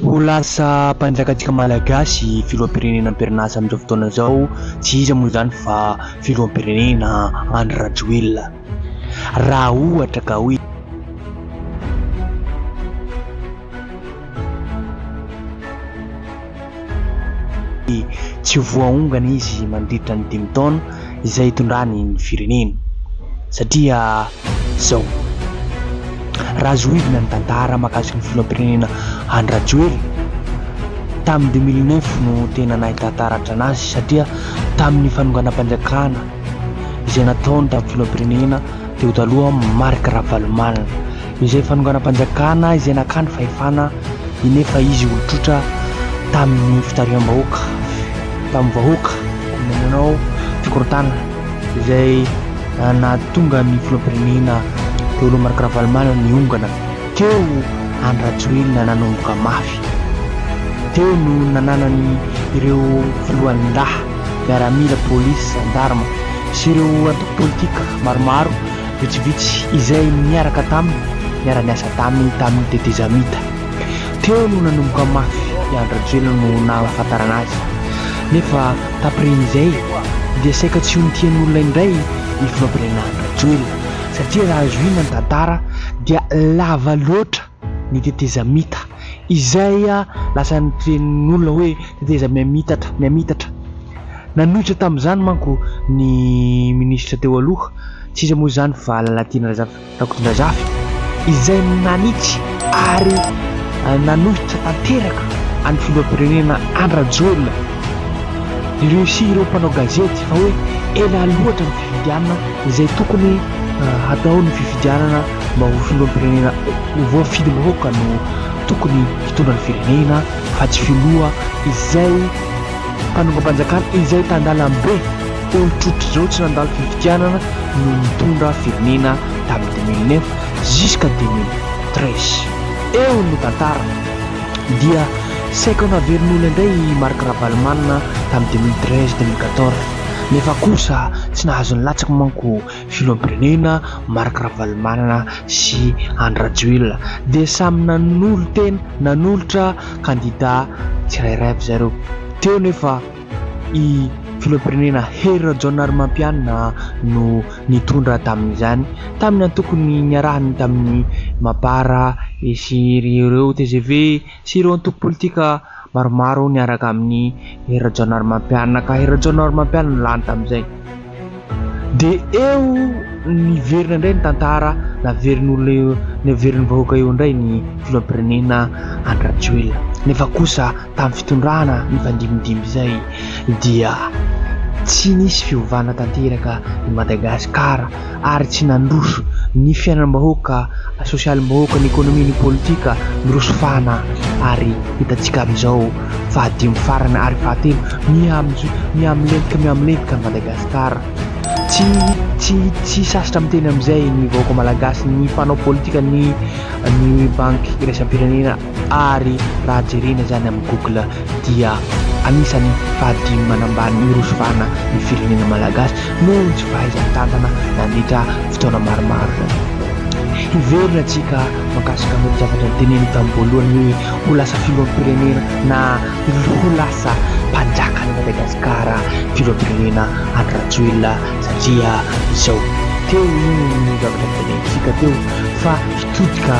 Ho lasa mpanjakatsika malagasy filoham-pirenena am-perinasa amin'izao fotoana izao tsy iza moa izany fa filoham-pirenena Andry Rajoelina. Raha ohatra ka hoe tsy voaongana izy mandritra ny 5 taona izay hitondrany ny firenena satria zao raha azo oivina ny tantara mahakasiky ny filoham-pirenena Andry Rajoelina tamin'ny 2009 no tena nahita taratra anazy satria tamin'ny fanonganam-panjakana izay nataony tamin'ny filoham-pirenena teo taloha Marc Ravalomanana, izay fanonganam-panjakana izay nakany fahefana nefa izy olon-tsotra tamin'ny fitariam-bahoaka tamin'ny vahoaka nanao fikorontana izay nahatonga ny filoham-pirenena teo aloha Marc Ravalomanana niongana. Teo Andry Rajoelina nanomboka mafy, teo no nananany ireo filohan-dahy miaramila polisy gendarme sy ireo antoko politika maromaro vitsivitsy izay miaraka taminy miara-miasa taminy tamin'ny tetezamita. Teo no nanomboka mafy Andry Rajoelina no nahafantarana azy, nefa tapirin'izay dia saika tsy ho nitian'olona indray ny filoham-pirenena Andry Rajoelina satria raha azo inona ny tantara dia lava loatra ny tetezamita izay lasa niten'olona hoe teteza miamitatra nanohitra tamin'izany manko ny ministra teo aloha tsy iza moa izany fa Lalatiana Rakotondrazafy izay nanitsy ary nanohitra tanteraka any filoham-pirenena Andry Rajoelina ireo sy ireo mpanao gazety fa hoe ela loatra ny fifidianana izay tokony atao ny fifidianana mba ho filoham-pirenena voafidim-bahoaka no tokony hitondra ny firenena fa tsy filoha izay mpanongampanjakana izay tandalambe olo-tsotra zao tsy nandalo fifidianana no nitondra firenena tamin'ny 2009 jusqu'à 2013. Eo no tantara dia saika naverin'olona indray Marc Ravalomanana tamin'ny 2013-2014 nefa kosa tsy nahazo ny latsaka manko filoham-pirenena Marc Ravalomanana sy Andry Rajoelina dia samy nanolotra candidat tsirairay avy zareo. Teo nefa i filoham-pirenena Hery Rajaonarimampianina no nitondra tamin'izany tamin'ny antokony niarahany tamin'ny Mapara sy ireo TGV sy ireo antoko politika maromaro niaraka amin'ny Hery Rajaonarimampianina ka Hery Rajaonarimampianina lany tamin'izay. Dia eo niverina indray ny tantara naverin'olona naverin'ny vahoaka eo indray ny filoham-pirenena Andry Rajoelina nefa kosa tamin'ny fitondrana ny fandimidimy izay dia tsy nisy fiovana tanteraka i Madagasikara ary tsy nandroso ny fiainam-bahoaka sosialim-bahoaka ny ekonomia ny politika nirosofana ary hitantsika amin'izao fahadimy farany ary fahatelo miamilentika ny Madagasikara. Tsy sasatra miteny amin'izay ny vahoaka malagasy ny mpanao politika ny banky iraisam-pirenena ary raha jerena zany amin'ny Google dia anisany fahadimy manambany irosofana ny firenena malagasy noho ny tsy fahaizan-tantana nandritra fotoana maromaro zany. Hiverina antsika mahakasika amin'ny zavatra niteneny tamin'ny voalohany hoe ho lasa filoham-pirenena na ho lasa mpanjaka ny Madagasikara filoham-pirenena Andry Rajoelina satria izao teo ny zavatra nitenentsika teo fa hitodika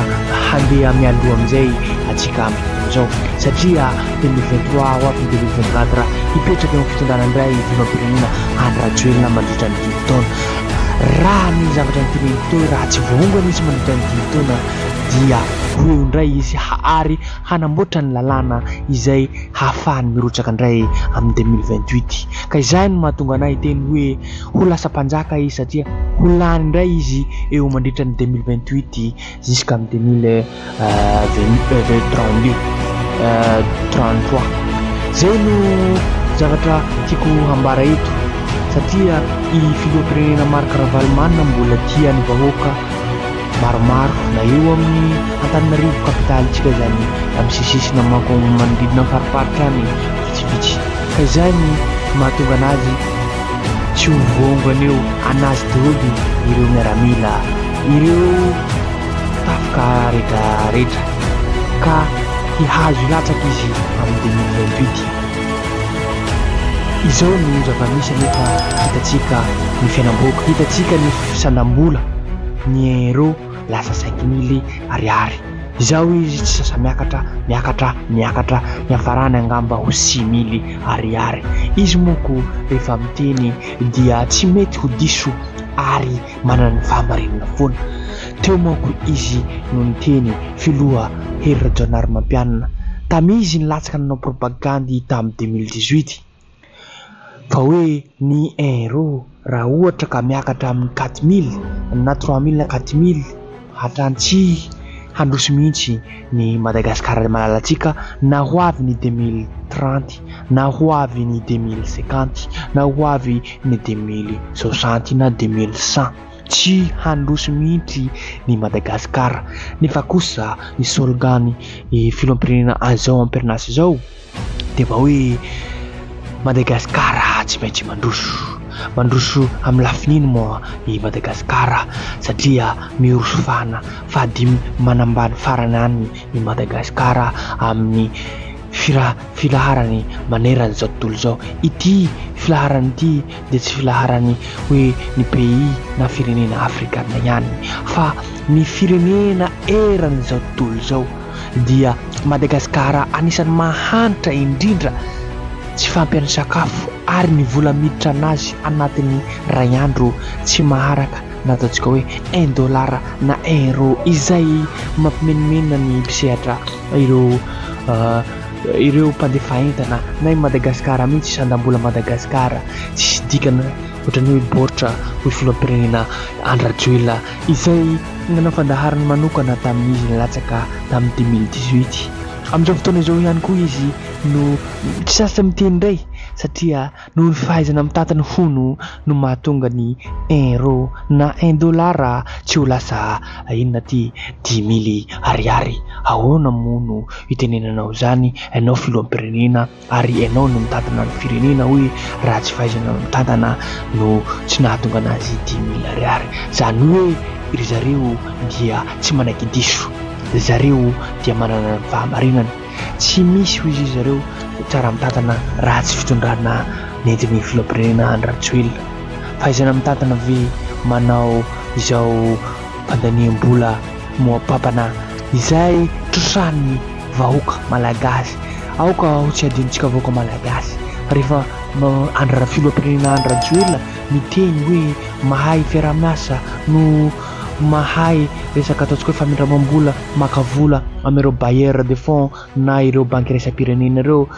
handeha mialoha amin'izay atsika amin'ny zao satria 2023 ho avy 2024 hipetraka eo amin'ny fitondrana indray filoham-pirenena Andry Rajoelina mandritra ny 5 taona. Raha ny zavatra niteneny teo raha tsy voaongana izy mandritra ny 5 taona dia ho eo indray izy ary hanamboatra ny lalàna izay hahafahany mirotsaka indray amin'ny 2028 ka izay no mahatonga anahy hiteny hoe ho lasa mpanjaka izy satria ho lany indray izy eo mandritra ny 2028 jusqu'à amin'ny 2033. Zay no zavatra tiako hambara eto satria i filoham-pirenena Marc Ravalomanana mbola tia ny vahoaka maromaro na eo amin'ny Antananarivo kapitalitsika zany amin'ny sisisina manko manodidina ny fariparitra any vitsivitsy ka izay ny mahatonga anazy tsy ho voaongana eo anazy daholo ireo miaramila ireo tafika rehetrarehetra ka hihazo hilatsaka izy amin'ny 2028. Izao ny zava-misy nefa hitantsika ny fiainam-boaka, hitantsika ny fisanam-bola, ny euro lasa 5 000 ariary. Izao izy tsy sasa miakatra ny hafarany angamba ho 6 000 ariary. Izy moko rehefa miteny dia tsy mety ho diso ary manana ny fahamarinana foana. Teo moko izy no niteny filoha Hery Rajaonarimampianina tamizy nilatsaka nanao propagandy tamin'ny 2018 fa hoe ny euro raha ohatra ka miakatra amin'ny 4 000 na 3 000 na 4 000 hatrantsy handroso mihitsy ny Madagasikara malalantsika, na ho avy ny 2030, na ho avy ny 2050, na ho avy ny 2060 na 2100, tsy handroso mihitsy ny Madagasikara. Nefa kosa ny slogan filoham-pirenena an'izao amperinasa izao dia va hoe Madagasikara tsy maintsy mandroso amin'ny lafininy moa i Madagasikara satria miorosofana fady manambany farany any i Madagasikara amin'ny filaharany manerana izao tontolo izao. Ity filaharany ity dia tsy filaharany hoe ny pays na firenena afrikana ihany fa ny firenena eran'izao tontolo izao dia Madagasikara anisan'ny mahantra indrindra tsy fampiany sakafo ary ny vola miditra anazy anatin'ny ray andro tsy maharaka na ataontsika hoe $1 na euro, izay mampimenimena ny mpisehatra ireo mpandefa entana na i Madagasikara mihitsy isandam-bola Madagasikara tsy dikana ohatrany hoe baoritra ho filoham-pirenena Andry Rajoelina izay nanao fandaharana manokana tamin'izy nilatsaka tamin'ny 2018. Amin'izao fotoana izao ihany koa izy no tsy sasa miteny indray satria noho ny fahaizana mitantana hono no mahatonga ny euro na $1 tsy ho lasa inona ty 10 000 ariary. Ahoana moa no itenenanao izany ianao filoham-pirenena ary ianao no mitantana ny firenena hoe raha tsy fahaizana mitantana no tsy nahatonga anazy 10 000 ariary. Izany hoe ry zareo dia tsy manaiky diso, zareo dia manana ny fahamarinana, tsy misy ho izy zareo tsara mitantana raha tsy fitondrana nentin'ny filoham-pirenena Andry Rajoelina. Fahaizana mitantana ve manao izao fandaniam-bola moapapana izay trosan'ny vahoaka malagasy. Aoka ho tsy adinontsika vahoaka malagasy rehefa filoham-pirenena Andry Rajoelina miteny hoe mahay fiaraha-miasa no mahay resaka ataontsika hoe famindramam-bola maka vola amin'ireo bailleur de fonds na ireo banky iraisam-pirenena ireo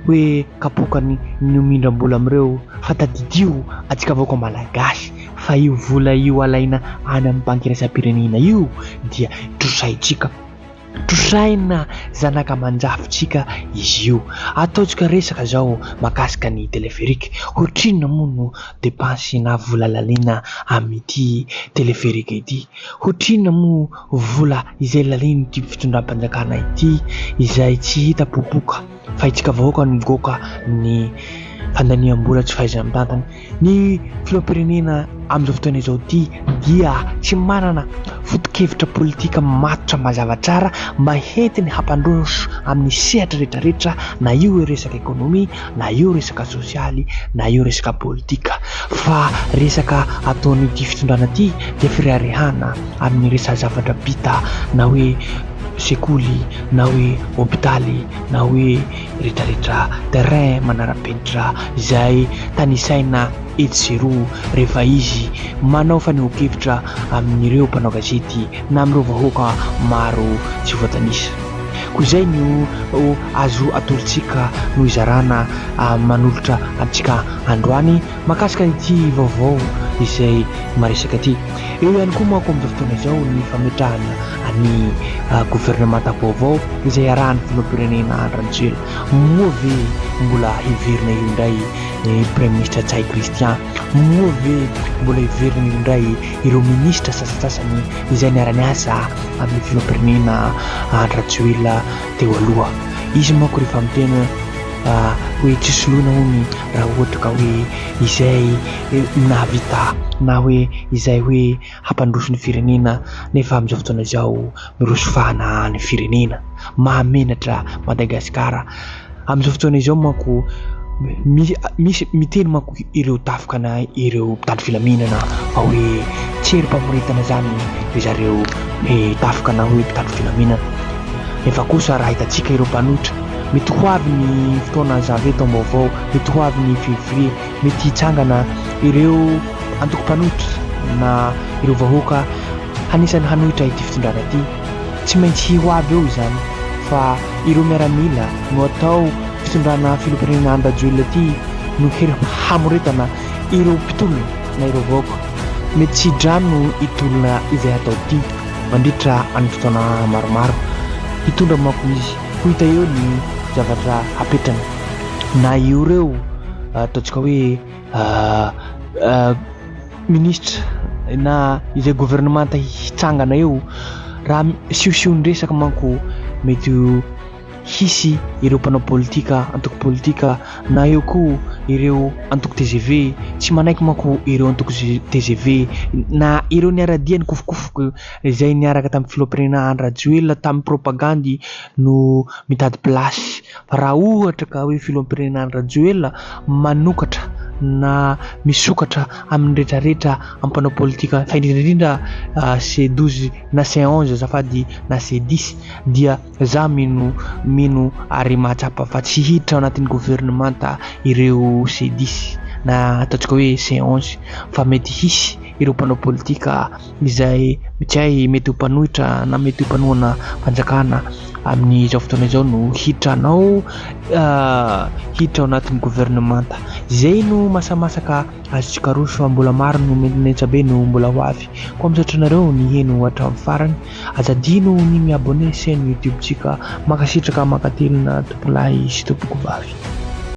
hoe kapokany ny mindram-bola amin'ireo, fa tadidio atsika vahoaka malagasy fa io vola io alaina any amin'ny banky iraisam-pirenena io dia trosaina zanaka manjafitsika izy io. Ataontsika resaka zao makasika ny teleferiky, hoatrinona moa no depansy na vola lalina amin'ity teleferiky ity, hoatrinona moa vola izay lalina ity fitondram-panjakana ity izay tsy hita popoka fa itsika vahoaka ny goka ny fandaniam-bola tsy fahaizana mitantana. Ny filoham-pirenena amin'izao fotoana izao ity dia tsy manana foto-kevitra politika matotra mazava tsara mba entiny hampandroso amin'ny sehatra rehetrarehetra, na io resaka ekonomia, na io resaka sosialy, na io resaka politika, fa resaka ataon'ity fitondrana ity dia firarihana amin'ny resaka zavatra bita na hoe sekoly na hoe hôpitaly na hoe rehetrarehetra terrain manara-penitra izay tanisaina etsero rehefa izy manao fanehoan-kevitra amin'ireo mpanao gazety na amin'ireo vahoaka maro tsy voatanisa. Koa izay no azo atolontsika no izarana manolotra antsika androany makasika ity vaovao izay maresaka ity. Eo ihany koa manko amin'izao fotoana izao ny fametrahana ny gouvernemanta vaovao izay arahan'ny filoham-pirenena Andry Rajoelina. Moa ve mbola hiverina io indray premier ministre Tsay Christian, moa ve mbola hiverina io indray ireo ministra sasasasany izay niara-niasa amin'ny filoham-pirenena Andry Rajoelina teo aloha. Izy manko rehefa miteny hoe tsisy loana hony raha ohatra ka hoe izay nahavita na hoe izay hoe hampandroso ny firenena nefa amin'izao fotoana izao miroso fahana ny firenena mahamenatra Madagasikara. Amin'izao fotoana izao manko misy miteny manko ireo tafoka na ireo mpitandro filaminana fa hoe tsy erim-pamoretana zany ry zareo tafoka na hoe mpitandro filaminana. Nefa kosa raha hitantsika ireo mpanohitra mety ho avy ny fotoana janvier taom-baovao, mety ho avy ny février, mety hitsangana ireo antoko-mpanohitra na ireo vahoaka anisany hanohitra ity fitondrana ity. Tsy maintsy ho avy eo izany fa ireo miaramila no atao fitondrana filoham-pirenena Andry Rajoelina ity no hery hamoretana ireo mpitolona na ireo vahoaka. Mety tsy drano itolona izay atao ity mandritra any fotoana maromaro. Hitondra manko izy ho hita eo ny zavatra apetrana na ireo ataontsika hoe ministra na izay gouvernemanta hitsangana eo raha siosion-dresaka manko mety hisy ireo mpanao politika, antoko politika na eo koa ireo antoko TGV tsy manaiky manko ireo antoko TGV na ireo niaradiany kofokofoko izay niaraka tamin'ny filoham-pirenena Andry Rajoelina tamin'ny propagandy no mitady plasy. Raha ohatra ka hoe filoham-pirenena Andry Rajoelina manokatra na misokatra amin'ny rehetrarehetra ampanao politika fa indrindra C12 na C11 azafady na C10 dia za mino ary mahatsapa fa tsy hiditra ao anatin'ny gouvernemanta ireo C10 na ataontsika hoe C11 fa mety hisy ireo mpanao politika izay tsy hay mety ho mpanohitra na mety ho mpanohana fanjakana amin'izao fotoana izao no hiditranao hiditra ao anatin'ny gouvernemanta. Izay no masamasaka azontsika roso fa mbola maro no menetsabe no mbola ho avy. Koa misaotra anareo ny heno hatramin'ny farany, azadino ny miabone chaîne YouTube-tsika makasitraka makatelina tompolahy sy tompoko vavy.